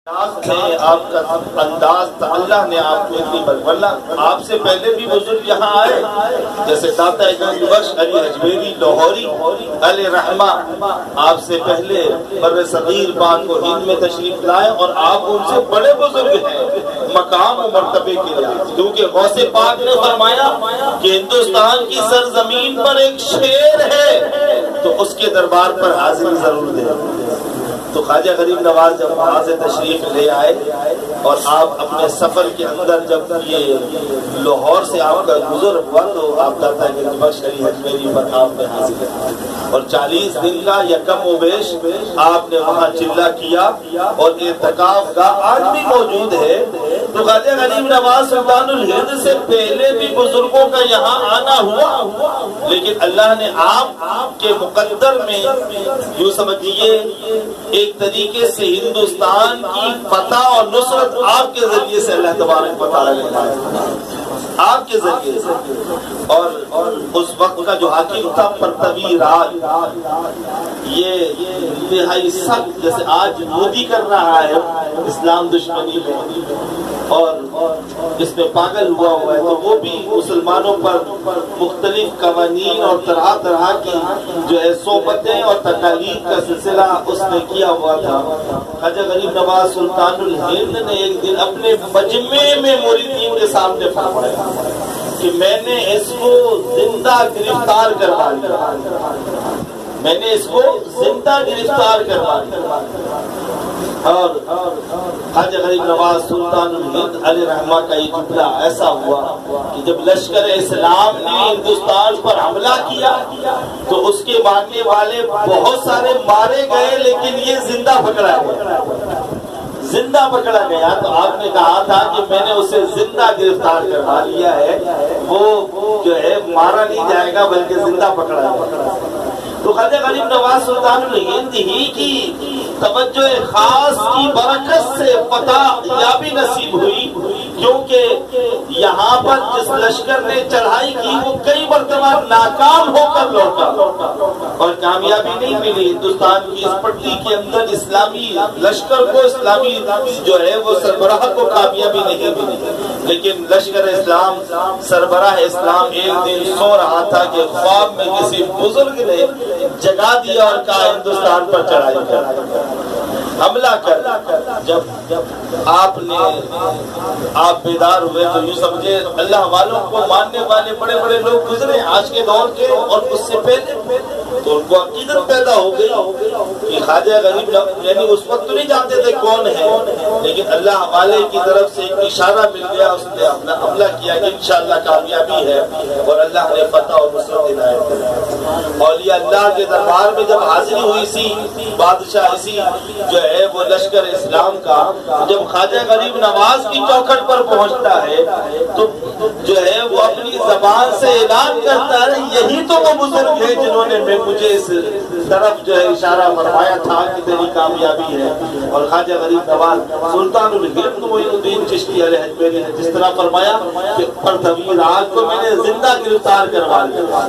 آپ کا انداز تھا، اللہ نے آپ کو اتنی ورنہ آپ سے پہلے بھی بزرگ یہاں آئے، جیسے داتا گنج بخش علی اجمیری لاہوری علیہ رحمہ آپ سے پہلے بر صغیر پاک و ہند میں تشریف لائے، اور آپ ان سے بڑے بزرگ ہیں مقام و مرتبے کے لیے، کیونکہ غوث پاک نے فرمایا کہ ہندوستان کی سرزمین پر ایک شیر ہے تو اس کے دربار پر حاضری ضرور دے۔ تو خواجہ غریب نواز جب وہاں سے تشریف لے آئے اور آپ اپنے سفر کے اندر جب یہ لاہور سے آپ کا گزر ہوا تو آپ داتا گنج بخش علی اجمیری پر آپ نے حاضر اور 40 دن کا یکم و بیش آپ نے وہاں چلہ کیا اور اعتکاف گاہ آج بھی موجود ہے۔ تو خواجہ غریب نواز سلطان الہند سے پہلے بھی بزرگوں کا یہاں آنا ہوا، لیکن اللہ نے آپ کے مقدر میں یوں سمجھیے ایک طریقے سے ہندوستان کی فتح اور نصرت آپ کے ذریعے سے اللہ تبارک و تعالی نے آپ کے ذریعے سے، اور اس وقت کا جو حاکم تھا پرتوی راج، یہ انتہائی سخت، جیسے آج مودی کر رہا ہے اسلام دشمنی میں اور اس میں پاگل ہوا ہے، تو وہ بھی مسلمانوں پر مختلف قوانین اور طرح طرح کی جو ہے صحبتیں اور تکالیف کا سلسلہ اس نے کیا ہوا تھا۔ خواجہ غریب نواز سلطان الہند نے ایک دن اپنے مجمع میں مریدین کے سامنے فرمایا کہ میں نے اس کو زندہ گرفتار کروا لیا، میں نے اس کو زندہ گرفتار کروا لیا۔ اور خواجہ غریب نواز سلطان الہند علیہ رحمہ کا یہ جملہ ایسا ہوا کہ جب لشکر اسلام نے ہندوستان پر حملہ کیا تو اس کے ماننے والے بہت سارے مارے گئے، لیکن یہ زندہ پکڑا گیا، زندہ پکڑا گیا۔ تو آپ نے کہا تھا کہ میں نے اسے زندہ گرفتار کروا لیا ہے، وہ جو ہے مارا نہیں جائے گا بلکہ زندہ پکڑا گیا۔ تو خواجہ غریب نواز سلطان الہند ہی کی توجہ خاص کی برکت سے فتح یابی نصیب ہوئی، کیونکہ یہاں پر جس لشکر نے چڑھائی کی وہ کئی مرتبہ ناکام ہو کر لوٹا اور کامیابی نہیں ملی۔ ہندوستان کی اس پٹی کے اندر اسلامی لشکر کو، اسلامی جو ہے وہ سربراہ کو کامیابی نہیں ملی، لیکن لشکر اسلام، سربراہ اسلام ایک دن سو رہا تھا کہ خواب میں کسی بزرگ نے جگا دیا اور کہا ہندوستان پر چڑھائی کر، حملہ کر۔ جب آپ بیدار ہوئے تو یوں سمجھے اللہ والوں کو ماننے والے بڑے بڑے لوگ گزرے آج کے دور کے اور اس سے پہلے، تو ان کو عقیدت پیدا ہو گئی کہ خواجہ غریب یعنی اس وقت تو نہیں جانتے تھے کون ہے، لیکن اللہ والے کی طرف سے ایک اشارہ مل گیا، اس نے اپنا حملہ کیا کہ انشاءاللہ کامیابی ہے اور اللہ نے فتح اور نصرت عنایت کی۔ اولیاء اللہ کے دربار میں جب حاضری ہوئی سی بادشاہ اسی جو ہے وہ لشکر اسلام کا، جب خواجہ غریب نواز کی چوکھٹ پر پہنچتا ہے تو جو ہے وہ اپنی زبان سے اعلان کرتا ہے یہی تو وہ بزرگ ہے جنہوں نے مجھے اس طرف جو ہے اشارہ فرمایا تھا کہ تیری کامیابی ہے۔ اور خواجہ غریب نواز سلطان الہند معین الدین چشتی علیہ اجمیری نے جس طرح فرمایا کہ پرتوی راج کو میں نے زندہ گرفتار کروا لیا،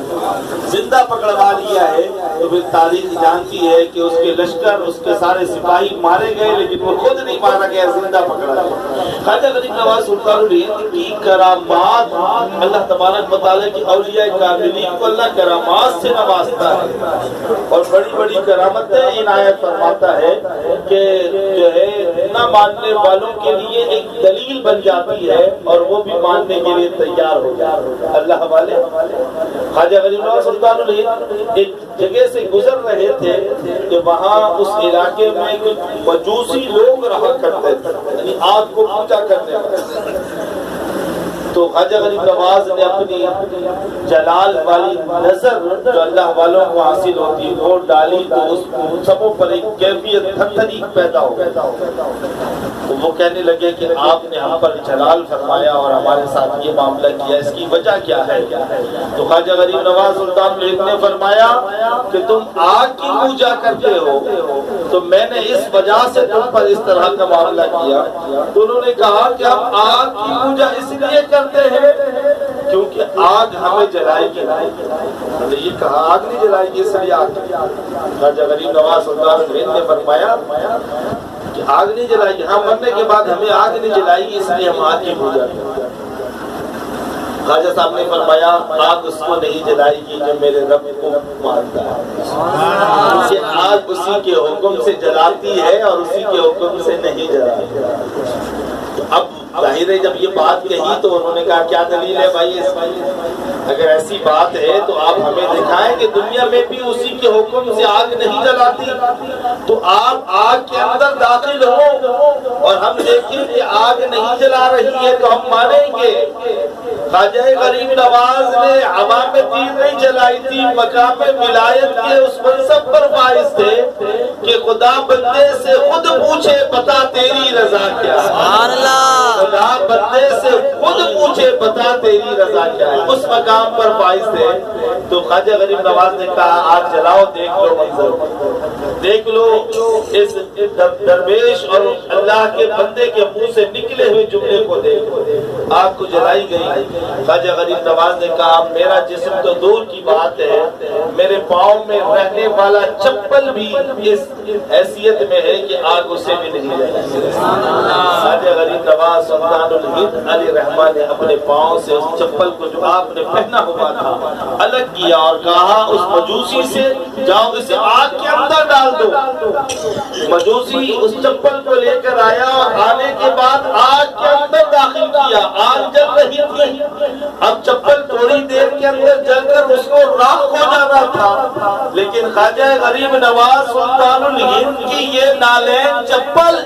زندہ پکڑوا لیا ہے، تو پھر تاریخ جانتی ہے کہ اس کے لشکر، اس کے سارے سپاہی مارے گئے لیکن وہ خود نہیں مارا گیا، زندہ پکڑا گیا۔ خواجہ غریب نواز سلطان الہند کی کرامات، اللہ تبارک و تعالیٰ کی اولیاء کاملین کو اللہ کرامات سے نوازتا ہے اور بڑی بڑی کرامتیں عنایت فرماتا ہے کہ جو ہے نہ ماننے والوں کے لیے ایک دلیل بن جاتی ہے اور وہ بھی ماننے کے لیے تیار ہو جاتے ہیں۔ اللہ والے خواجہ غریب نواز سلطان الہند ایک جگہ سے گزر رہے تھے کہ وہاں اس علاقے میں کچھ مجوسی لوگ رہا کرتے تھے، یعنی آگ کو پوجا کرنے والے۔ تو خواجہ غریب نواز نے اپنی جلال والی نظر جو اللہ والوں کو حاصل ہوتی ہے وہ ڈالی تو اس سبوں پر ایک کیفیت تھرتھری پیدا ہو، تو وہ کہنے لگے کہ آپ نے ہم پر جلال فرمایا اور ہمارے ساتھ یہ معاملہ کیا، اس کی وجہ کیا ہے؟ تو خواجہ غریب نواز سلطان الہند نے فرمایا کہ تم آگ کی پوجا کرتے ہو تو میں نے اس وجہ سے تم پر اس طرح کا معاملہ کیا۔ تو انہوں نے کہا کہ ہم آگ کی پوجا اس لیے کرتے ہیں کیونکہ آگ ہمیں جلائے گی، انہوں نے یہ کہا آگ نہیں جلائے گی اس لیے آگ۔ خواجہ غریب نواز سلطان الہند نے فرمایا کہ آگ نہیں جلائے گی، ہاں مرنے کے بعد ہمیں آگ نہیں جلائے گی، اس لیے ہم آگ کی پوجا کرتے ہیں۔ خواجہ صاحب نے فرمایا آگ اس کو نہیں جلائے گی جو میرے رب کو مانتا ہے، اسے آگ اسی کے حکم سے جلاتی ہے اور اسی کے حکم سے نہیں جلاتی۔ اب ظاہر ہے جب یہ بات کہی تو انہوں نے کہا کیا دلیل ہے بھائی اس کی؟ اگر ایسی بات ہے تو آپ ہمیں دکھائیں کہ دنیا میں بھی اسی کے حکم سے آگ نہیں جلاتی، تو آپ آگ کے اندر داخل ہو اور ہم دیکھیں کہ آگ نہیں جلا رہی ہے تو ہم مانیں گے۔ خواجہ غریب نواز نے عوام میں تیر نہیں جلائی تھی، مقام ولایت کے اس منصب پر فائز تھے کہ خدا بندے سے خود پوچھے بتا تیری رضا کیا ہے، خدا بندے سے خود پوچھے بتا تیری رضا کیا ہے، اس مقام پر فائز تھے۔ تو خواجہ غریب نواز نے کہا آگ جلاؤ، دیکھ لو منظر، دیکھ لو اس درویش اور اللہ کے بندے کے منہ سے نکلے ہوئے جملے کو دیکھ۔ آگ کو جلائی گئی۔ خواجہ غریب نواز نے کہا میرا جسم تو دور کی بات ہے، میرے پاؤں میں رہنے والا چپل بھی اس حیثیت میں ہے کہ آگ اسے بھی نہیں جلائے۔ خواجہ غریب نواز سلطان الہند علیہ رحمہ نے اپنے پاؤں سے اس چپل کو جو آپ نے پہنا ہوا تھا الگ کیا اور کہا اس مجوسی سے جاؤ اسے آگ کے اندر ڈال دو۔ مجوسی اس چپل کو لے کر آیا اور آنے کے بعد آگ کے اندر داخل کیا، آگ جل رہی تھی۔ اب چپل تھوڑی دیر کے اندر جل کر اس کو راکھ ہو جانا تھا، لیکن خواجہ غریب نواز سلطان الہند کی یہ نالین چپل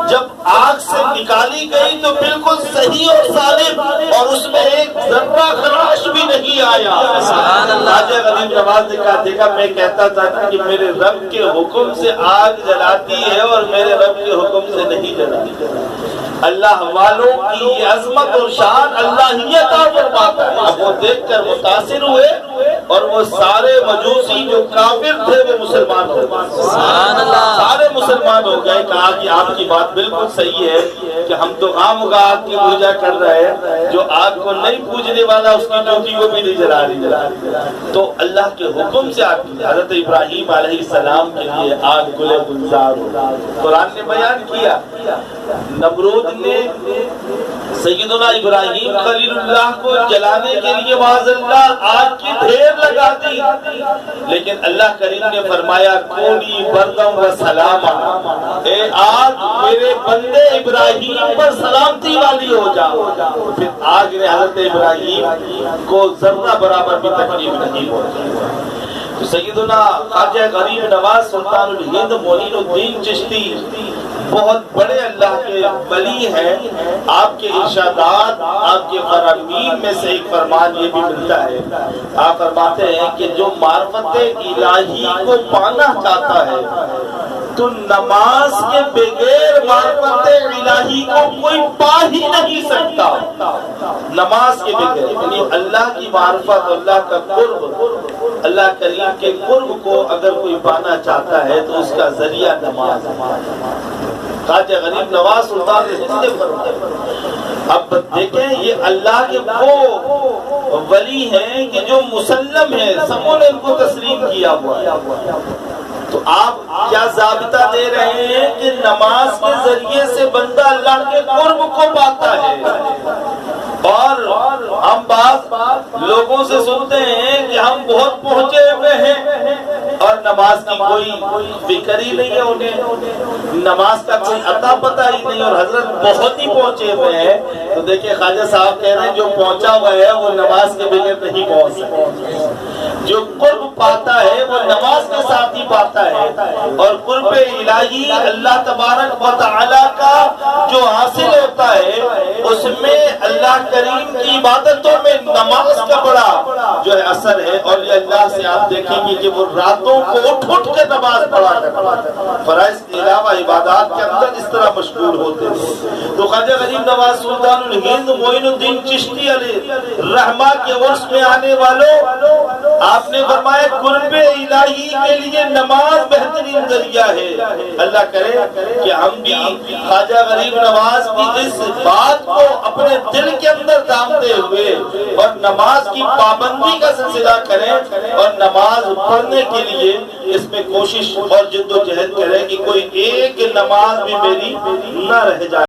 جب آگ سے نکالی گئی تو بالکل صحیح اور سالم، اور اس میں ایک ذرہ خراش بھی نہیں آیا۔ خواجہ غریب نواز نے کہا دیکھا میں کہتا تھا کہ میرے رب کے حکم سے آگ جلاتی ہے اور میرے رب کے حکم سے نہیں جلاتی۔ اللہ والوں کی یہ عظمت اور شان اللہ ہی عطا فرماتا ہے۔ اب وہ دیکھ کر متاثر ہوئے اور وہ سارے مجوسی جو کافر تھے وہ مسلمان ہو گئے، سارے مسلمان ہو گئے۔ کہا کہ آپ کی بات بالکل صحیح ہے کہ ہم تو عام ہوگا آگ کی پوجا کر رہے ہیں، جو آگ کو نہیں پوجنے والا اس کی ڈیوٹی کو بھی نہیں جلا رہی۔ تو اللہ کے حکم سے آگ کی حضرت ابراہیم علیہ السلام کے لیے آگ گلے گلزار ہو۔ قرآن نے بیان کیا نمرود نے سیدنا ابراہیم خلیل اللہ کو جلانے کے لیے معاذ اللہ آگ کی ڈھیر لگا دی، لیکن اللہ کریم نے فرمایا کونی بردم و سلاما، اے آگ میرے بندے ابراہیم پر سلامتی والی ہو جا۔ پھر آگ نے حضرت ابراہیم کو ذرہ برابر بھی تکلیف نہیں پہنچی۔ سیدنا خواجہ غریب نواز سلطان الہند معین الدین چشتی بہت بڑے اللہ کے ولی ہیں۔ آپ کے ارشادات، آپ کے فرامین میں سے ایک فرمان یہ بھی ملتا ہے، آپ فرماتے ہیں کہ جو معرفت الہی کو پانا چاہتا ہے تو نماز کے بغیر معرفت الہی کو کوئی پا ہی نہیں سکتا۔ نماز کے بغیر یعنی اللہ کی معرفت، اللہ کا قرب، اللہ کریم کے قرب کو اگر کوئی پانا چاہتا ہے تو اس کا ذریعہ نماز ہے۔ خواجہ غریب نواز سلطان الہند نے فرمایا اب دیکھیں یہ اللہ کے وہ ولی ہیں کہ جو مسلم ہیں، سبوں نے ان کو تسلیم کیا ہوا ہے۔ تو آپ کیا ضابطہ دے رہے ہیں کہ نماز کے ذریعے سے بندہ اللہ کے قرب کو پاتا ہے، اور ہم بعض لوگوں سے سنتے ہیں کہ ہم بہت پہنچے ہوئے ہیں اور نماز کی کوئی فکر ہی نہیں ہے، انہیں نماز کا کوئی عطا پتہ ہی نہیں، اور حضرت بہت ہی پہنچے ہوئے ہیں۔ تو دیکھیں خواجہ صاحب کہہ رہے ہیں جو پہنچا ہوا ہے وہ نماز کے بغیر نہیں پہنچ سکتا، جو قرب پاتا ہے وہ نماز کے ساتھ ہی پاتا ہے، اور قرب الہی اللہ تبارک و تعالی کا جو حاصل ہوتا ہے اس میں اللہ کریم کی عبادتوں میں نماز کا بڑا جو ہے اثر ہے۔ اور یہ اللہ سے آپ دیکھیں گے کہ وہ راتوں کو اٹھ کے نماز پڑھا کرتے ہیں، فرائض کے علاوہ عبادات کے اندر اس طرح مشغول ہوتے ہیں۔ تو خواجہ غریب نواز سلطان الہند معین الدین چشتی علیہ رحمہ کے عرس میں آنے والوں آپ نے فرمایا قرب الہی کے لیے نماز بہترین ذریعہ ہے۔ اللہ کرے کہ ہم بھی خواجہ غریب نواز کی اس بات کو اپنے دل کے اندر دامتے ہوئے اور نماز کی پابندی کا سلسلہ کریں اور نماز پڑھنے کے لیے اس میں کوشش اور جد و جہد کریں کہ کوئی ایک نماز بھی میری نہ رہ جائے۔